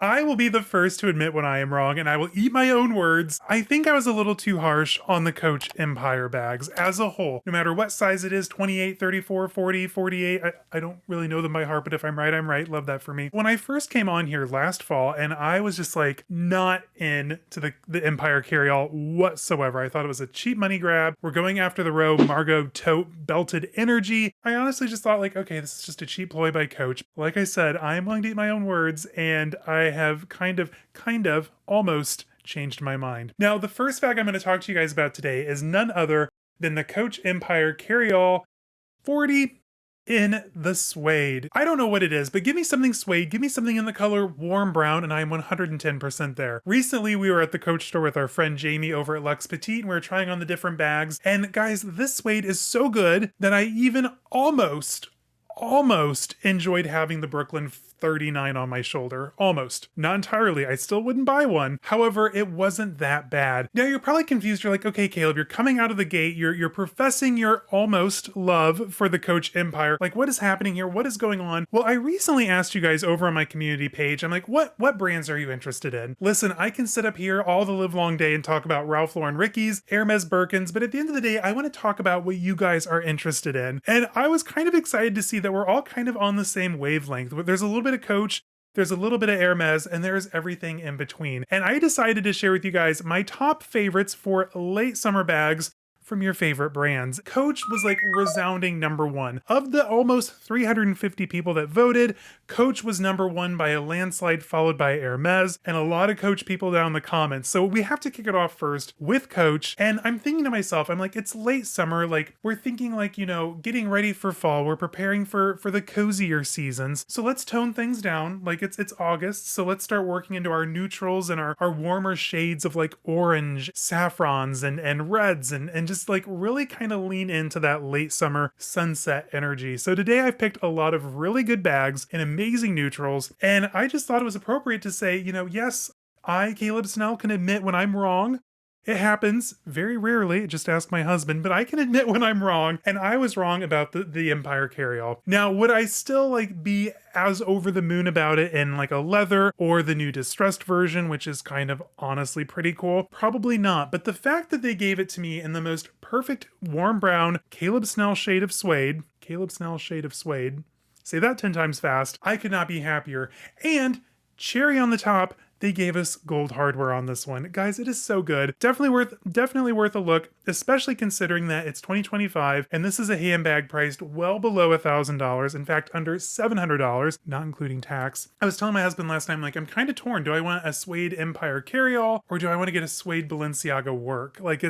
I will be the first to admit when I am wrong, and I will eat my own words. I think I was a little too harsh on the Coach Empire bags as a whole. No matter what size it is, 28, 34, 40, 48, I don't really know them by heart, but if I'm right, I'm right. Love that for me. When I first came on here last fall, and I was just like not into the Empire carryall whatsoever. I thought it was a cheap money grab. We're going after the Row Margot tote belted energy. I honestly just thought like, okay, this is just a cheap ploy by Coach. Like I said, I am willing to eat my own words, and I have kind of almost changed my mind. Now, the first bag I'm going to talk to you guys about today is none other than the Coach Empire Carryall 40 in the suede. I don't know what it is, but give me something suede, give me something in the color warm brown, and I'm 110% there. Recently, we were at the Coach store with our friend Jamie over at Luxe Petite, and we were trying on the different bags. And guys, this suede is so good that I even almost enjoyed having the Brooklyn 39 on my shoulder. Almost. Not entirely. I still wouldn't buy one. However, it wasn't that bad. Now you're probably confused. You're like, okay, Caleb, you're coming out of the gate. You're professing your almost love for the Coach Empire. Like, what is happening here? What is going on? Well, I recently asked you guys over on my community page. I'm like, what brands are you interested in? Listen, I can sit up here all the live long day and talk about Ralph Lauren Rickies, Hermes Birkins, but at the end of the day, I want to talk about what you guys are interested in. And I was kind of excited to see that we're all kind of on the same wavelength. There's a little bit of Coach, there's a little bit of Hermes, and there's everything in between. And I decided to share with you guys my top favorites for late summer bags from your favorite brands. Coach was like resounding number one. Of the almost 350 people that voted, Coach was number one by a landslide, followed by Hermes, and a lot of Coach people down in the comments. So we have to kick it off first with Coach. And I'm thinking to myself, I'm like, it's late summer. Like, we're thinking like, you know, getting ready for fall. We're preparing for the cozier seasons. So let's tone things down. Like it's August. So let's start working into our neutrals and our warmer shades of like orange, saffrons and reds and just like really kind of lean into that late summer sunset energy. So today I've picked a lot of really good bags and amazing neutrals, and I just thought it was appropriate to say, you know, yes, I, Caleb Snell, can admit when I'm wrong. It happens very rarely, just ask my husband, but I can admit when I'm wrong, and I was wrong about the Empire carryall. Now, would I still like be as over the moon about it in like a leather or the new distressed version, which is kind of honestly pretty cool? Probably not, but the fact that they gave it to me in the most perfect warm brown Caleb Snell shade of suede, say that 10 times fast, I could not be happier. And cherry on the top, they gave us gold hardware on this one. Guys, it is so good. Definitely worth a look, especially considering that it's 2025 and this is a handbag priced well below $1,000. In fact, under $700, not including tax. I was telling my husband last time, like, I'm kind of torn. Do I want a suede Empire carryall or do I want to get a suede Balenciaga work? Like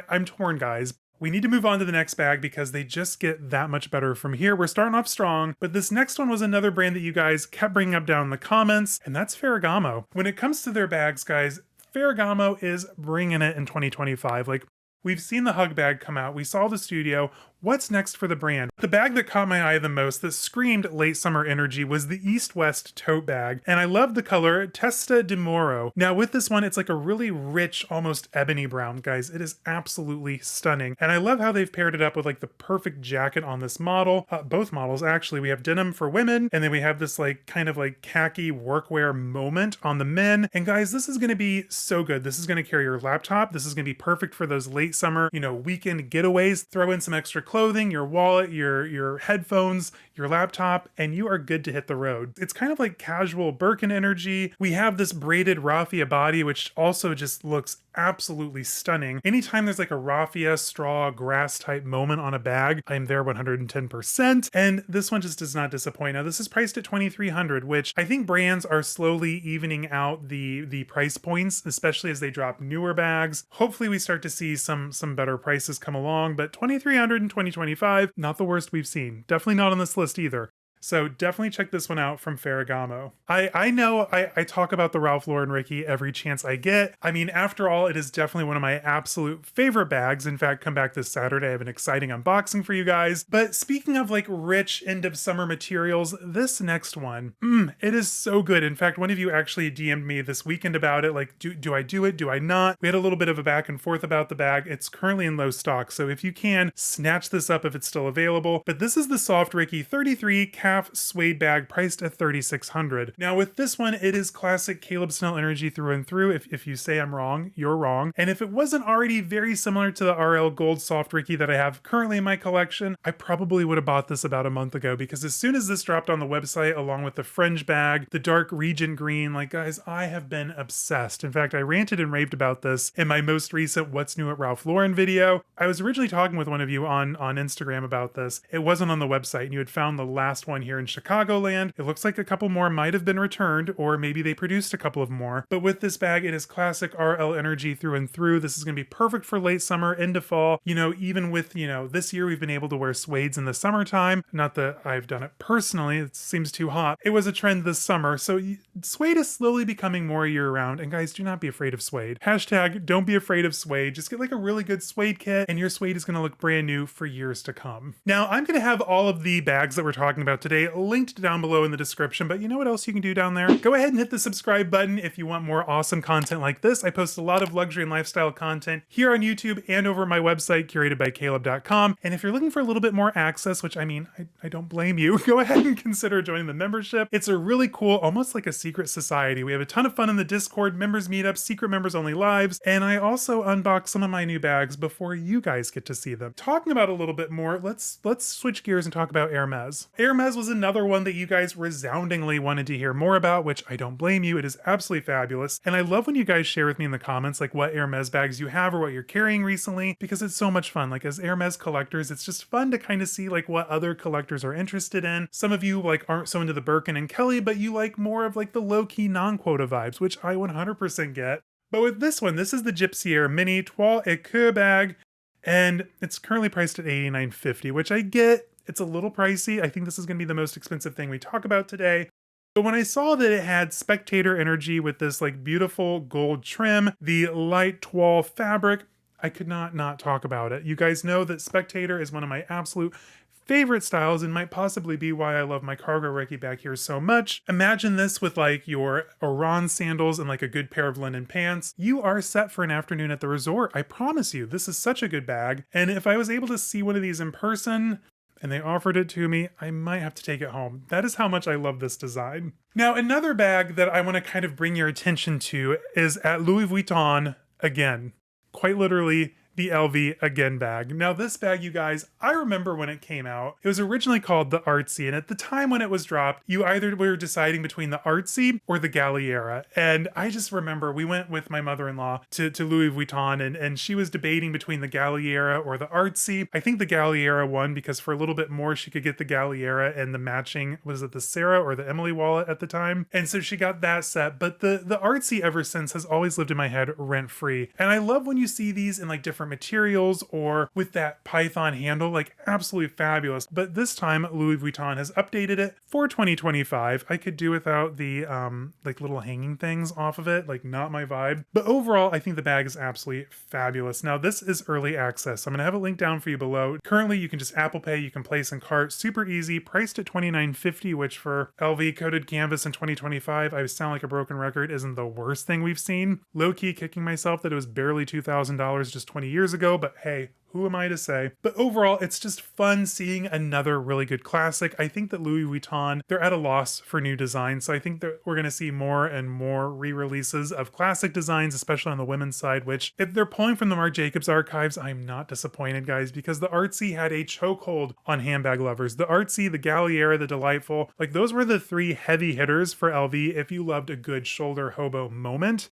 I'm torn, guys. We need to move on to the next bag because they just get that much better from here. We're starting off strong, but this next one was another brand that you guys kept bringing up down in the comments, and that's Ferragamo. When it comes to their bags, guys, Ferragamo is bringing it in 2025. Like, we've seen the Hug bag come out. We saw the studio. What's next for the brand? The bag that caught my eye the most, that screamed late summer energy, was the East-West tote bag. And I love the color Testa de Moro. Now with this one, it's like a really rich, almost ebony brown, guys. It is absolutely stunning. And I love how they've paired it up with like the perfect jacket on this model. Both models, actually. We have denim for women, and then we have this like kind of like khaki workwear moment on the men. And guys, this is gonna be so good. This is gonna carry your laptop. This is gonna be perfect for those late summer, you know, weekend getaways. Throw in some extra clothing, your wallet, your headphones, your laptop, and you are good to hit the road. It's kind of like casual Birkin energy. We have this braided raffia body, which also just looks absolutely stunning. Anytime there's like a raffia, straw, grass type moment on a bag, I'm there 110%. And this one just does not disappoint. Now this is priced at $2,300, which I think brands are slowly evening out the price points, especially as they drop newer bags. Hopefully we start to see some better prices come along, but $2,300 in 2025, not the worst we've seen. Definitely not on this list either. So definitely check this one out from Ferragamo. I know I talk about the Ralph Lauren Ricky every chance I get. I mean, after all, it is definitely one of my absolute favorite bags. In fact, come back this Saturday. I have an exciting unboxing for you guys. But speaking of like rich end of summer materials, this next one, it is so good. In fact, one of you actually DM'd me this weekend about it. Like, do I do it? Do I not? We had a little bit of a back and forth about the bag. It's currently in low stock. So if you can, snatch this up if it's still available. But this is the Soft Ricky 33 half suede bag priced at $3,600. Now with this one, it is classic Caleb Snell energy through and through. If you say I'm wrong, you're wrong. And if it wasn't already very similar to the RL Gold Soft Ricky that I have currently in my collection, I probably would have bought this about a month ago, because as soon as this dropped on the website, along with the fringe bag, the dark Regent green, like guys, I have been obsessed. In fact, I ranted and raved about this in my most recent What's New at Ralph Lauren video. I was originally talking with one of you on Instagram about this. It wasn't on the website, and you had found the last one here in Chicagoland. It looks like a couple more might have been returned, or maybe they produced a couple of more. But with this bag, it is classic RL energy through and through. This is going to be perfect for late summer into fall. You know, even with, you know, this year we've been able to wear suedes in the summertime. Not that I've done it personally, it seems too hot. It was a trend this summer, so suede is slowly becoming more year round. And guys, do not be afraid of suede. Hashtag don't be afraid of suede. Just get like a really good suede kit, and your suede is going to look brand new for years to come. Now, I'm going to have all of the bags that we're talking about today linked down below in the description, but you know what else you can do down there? Go ahead and hit the subscribe button if you want more awesome content like this. I post a lot of luxury and lifestyle content here on YouTube and over my website, curatedbycaleb.com. And if you're looking for a little bit more access, which I mean, I don't blame you, go ahead and consider joining the membership. It's a really cool, almost like a secret society. We have a ton of fun in the Discord, members meetups, secret members only lives, and I also unbox some of my new bags before you guys get to see them. Talking about a little bit more, let's switch gears and talk about Hermes. Hermes was another one that you guys resoundingly wanted to hear more about, which I don't blame you. It is absolutely fabulous. And I love when you guys share with me in the comments like what Hermes bags you have or what you're carrying recently, because it's so much fun. Like as Hermes collectors, it's just fun to kind of see like what other collectors are interested in. Some of you like aren't so into the Birkin and Kelly, but you like more of like the low-key non-quota vibes, which I 100% get. But with this one, this is the Gypsiere Mini Toile et Queue bag, and it's currently priced at $89.50, which I get. It's a little pricey. I think this is going to be the most expensive thing we talk about today. But when I saw that it had spectator energy with this like beautiful gold trim, the light toile fabric, I could not talk about it. You guys know that spectator is one of my absolute favorite styles and might possibly be why I love my cargo Ricky back here so much. Imagine this with like your Oran sandals and like a good pair of linen pants. You are set for an afternoon at the resort. I promise you, this is such a good bag. And if I was able to see one of these in person and they offered it to me, I might have to take it home. That is how much I love this design. Now, another bag that I want to kind of bring your attention to is at Louis Vuitton again. Quite literally, the LV Again bag. Now this bag, you guys, I remember when it came out, it was originally called the Artsy, and at the time when it was dropped, you either were deciding between the Artsy or the Galliera. And I just remember we went with my mother-in-law to Louis Vuitton, and she was debating between the Galliera or the Artsy. I think the Galliera won because for a little bit more, she could get the Galliera and the matching, was it the Sarah or the Emily wallet at the time? And so she got that set, but the Artsy ever since has always lived in my head rent-free. And I love when you see these in like different materials or with that python handle, like absolutely fabulous. But this time Louis Vuitton has updated it for 2025. I could do without the like little hanging things off of it, like not my vibe. But overall, I think the bag is absolutely fabulous. Now this is early access. I'm gonna have a link down for you below. Currently you can just Apple Pay, you can place in cart, super easy, priced at $29.50, which for LV coated canvas in 2025, I sound like a broken record, isn't the worst thing we've seen. Low-key kicking myself that it was barely $2,000 just 20 years ago, but hey, who am I to say? But overall, it's just fun seeing another really good classic. I think that Louis Vuitton, they're at a loss for new designs. So I think that we're going to see more and more re-releases of classic designs, especially on the women's side, which if they're pulling from the Marc Jacobs archives, I'm not disappointed, guys, because the Artsy had a chokehold on handbag lovers. The Artsy, the Galliera, the Delightful, like those were the three heavy hitters for LV if you loved a good shoulder hobo moment.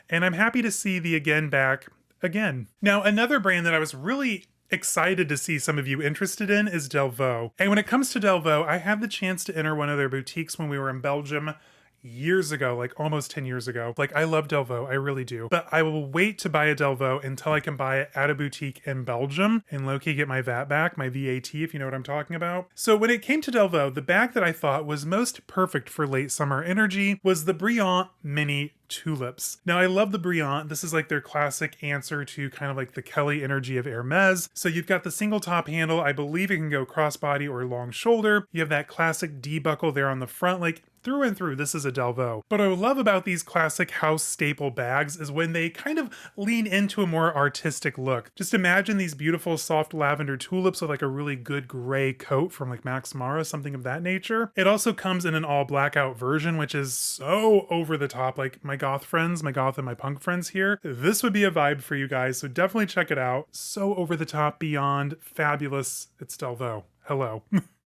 And I'm happy to see the Again back again. Now, another brand that I was really excited to see some of you interested in is Delvaux. And when it comes to Delvaux, I had the chance to enter one of their boutiques when we were in Belgium years ago, like almost 10 years ago. Like I love Delvaux, I really do. But I will wait to buy a Delvaux until I can buy it at a boutique in Belgium and low-key get my VAT back, my VAT, if you know what I'm talking about. So when it came to Delvaux, the bag that I thought was most perfect for late summer energy was the Brillant Mini Tulips. Now I love the Brillant. This is like their classic answer to kind of like the Kelly energy of Hermes. So you've got the single top handle. I believe it can go crossbody or long shoulder. You have that classic D buckle there on the front. Like through and through, this is a Delvaux. But what I love about these classic house staple bags is when they kind of lean into a more artistic look. Just imagine these beautiful soft lavender tulips with like a really good gray coat from like Max Mara, something of that nature. It also comes in an all blackout version, which is so over the top. Like my goth friends, my goth and my punk friends here, this would be a vibe for you guys. So definitely check it out. So over the top, beyond fabulous. It's Delvaux. Hello.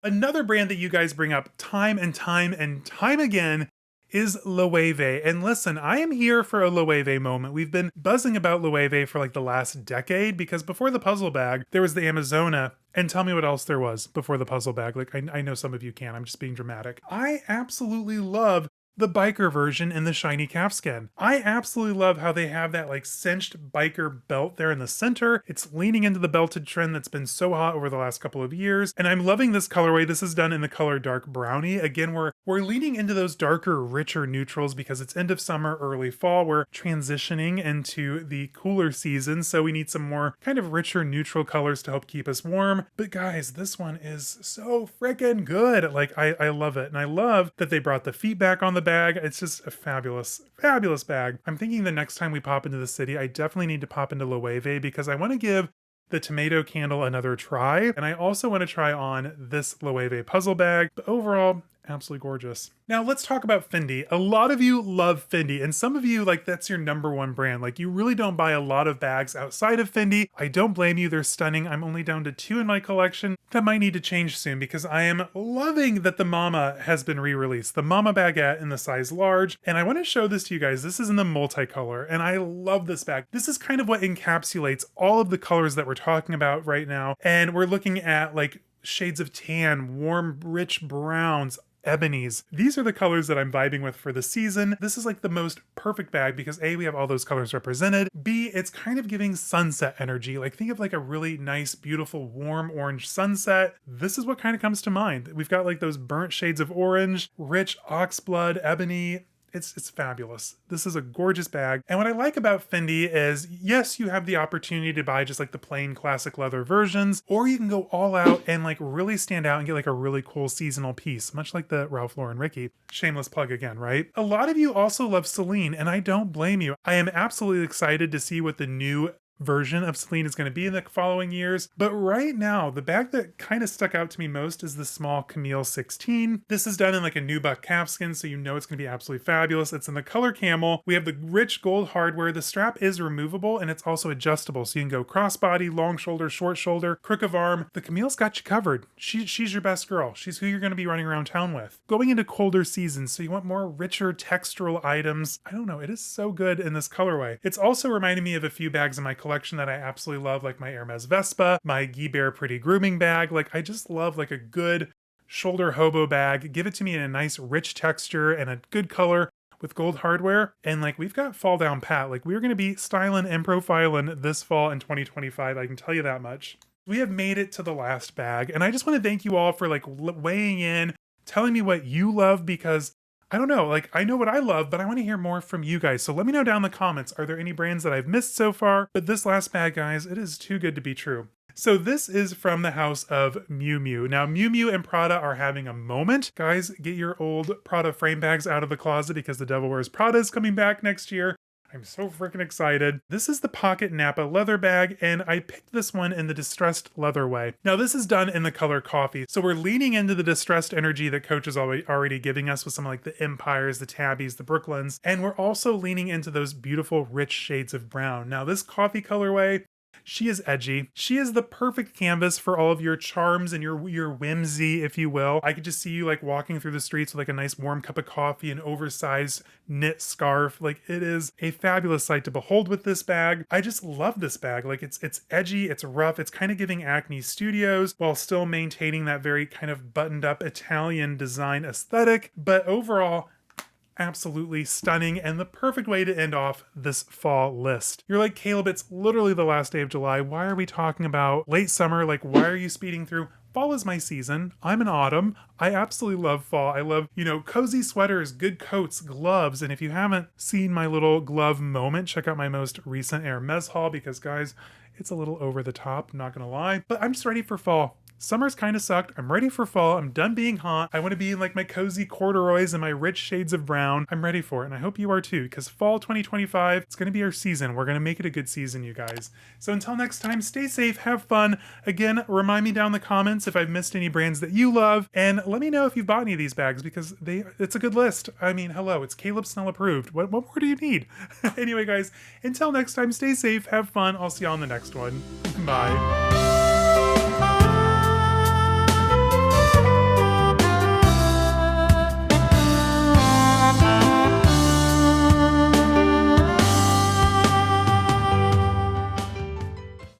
Another brand that you guys bring up time and time and time again is Loewe. And listen, I am here for a Loewe moment. We've been buzzing about Loewe for like the last decade because before the puzzle bag, there was the Amazona. And tell me what else there was before the puzzle bag. Like I know some of you can, I'm just being dramatic. I absolutely love the biker version in the shiny calfskin. I absolutely love how they have that like cinched biker belt there in the center. It's leaning into the belted trend that's been so hot over the last couple of years. And I'm loving this colorway. This is done in the color dark brownie. Again, we're leaning into those darker, richer neutrals because it's end of summer, early fall. We're transitioning into the cooler season. So we need some more kind of richer neutral colors to help keep us warm. But guys, this one is so freaking good. Like I love it. And I love that they brought the feet back on the bag. It's just a fabulous bag. I'm thinking the next time we pop into the city, I definitely need to pop into Loewe because I want to give the tomato candle another try. And I also want to try on this Loewe puzzle bag. But overall, absolutely gorgeous. Now let's talk about Fendi. A lot of you love Fendi, and some of you, like, that's your number one brand. Like, you really don't buy a lot of bags outside of Fendi. I don't blame you, they're stunning. I'm only down to 2 in my collection. That might need to change soon because I am loving that the Mama has been re-released. The Mama baguette in the size large, and I want to show this to you guys. This is in the multicolor, and I love this bag. This is kind of what encapsulates all of the colors that we're talking about right now, and we're looking at like shades of tan, warm, rich browns, ebonies. These are the colors that I'm vibing with for the season. This is like the most perfect bag because A, we have all those colors represented. B, it's kind of giving sunset energy. Like think of like a really nice, beautiful, warm orange sunset. This is what kind of comes to mind. We've got like those burnt shades of orange, rich oxblood, ebony. It's fabulous. This is a gorgeous bag. And what I like about Fendi is, yes, you have the opportunity to buy just like the plain classic leather versions, or you can go all out and like really stand out and get like a really cool seasonal piece, much like the Ralph Lauren Ricky. Shameless plug again, right? A lot of you also love Celine, and I don't blame you. I am absolutely excited to see what the new version of Celine is going to be in the following years. But right now, the bag that kind of stuck out to me most is the small Camille 16. This is done in like a nubuck calfskin, so you know it's going to be absolutely fabulous. It's in the color camel. We have the rich gold hardware. The strap is removable and it's also adjustable, so you can go crossbody, long shoulder, short shoulder, crook of arm. The Camille's got you covered. She's your best girl. She's who you're going to be running around town with. Going into colder seasons, so you want more richer textural items. I don't know, it is so good in this colorway. It's also reminding me of a few bags in my collection that I absolutely love, like my Hermes Vespa, my Gypsiere Pretty Grooming bag. Like I just love like a good shoulder hobo bag. Give it to me in a nice rich texture and a good color with gold hardware. And like we've got fall down pat. Like we're going to be styling and profiling this fall in 2025. I can tell you that much. We have made it to the last bag, and I just want to thank you all for like weighing in, telling me what you love, because I don't know, like I know what I love, but I want to hear more from you guys. So let me know down in the comments, are there any brands that I've missed so far? But this last bag, guys, it is too good to be true. So this is from the house of Miu Miu. Now, Miu Miu and Prada are having a moment. Guys, get your old Prada frame bags out of the closet because The Devil Wears Prada is coming back next year. I'm so freaking excited. This is the pocket nappa leather bag, and I picked this one in the distressed leather way. Now this is done in the color coffee, so we're leaning into the distressed energy that Coach is already giving us with some like the Empires, the Tabbies, the Brooklyns, and we're also leaning into those beautiful rich shades of brown. Now this coffee colorway, she is edgy. She is the perfect canvas for all of your charms and your whimsy, if you will. I could just see you like walking through the streets with like a nice warm cup of coffee, an oversized knit scarf. Like it is a fabulous sight to behold with this bag. I just love this bag. Like it's edgy, it's rough, it's kind of giving Acne Studios while still maintaining that very kind of buttoned up Italian design aesthetic. But overall, absolutely stunning and the perfect way to end off this fall list. You're like, Caleb, it's literally the last day of July. Why are we talking about late summer? Like, why are you speeding through? Fall is my season. I'm in autumn. I absolutely love fall. I love, cozy sweaters, good coats, gloves. And if you haven't seen my little glove moment, check out my most recent Hermes haul because, guys, it's a little over the top, I'm not gonna lie. But I'm just ready for fall. Summer's kind of sucked. I'm ready for fall. I'm done being hot. I want to be in like my cozy corduroys and my rich shades of brown. I'm ready for it, and I hope you are too, because fall 2025, it's going to be our season. We're going to make it a good season, you guys. So until next time, stay safe, have fun. Again, remind me down in the comments if I've missed any brands that you love, and let me know if you've bought any of these bags, because it's a good list. I mean, hello, it's Caleb Snell approved. What more do you need? Anyway, guys, until next time, stay safe, have fun. I'll see y'all on the next one. Bye.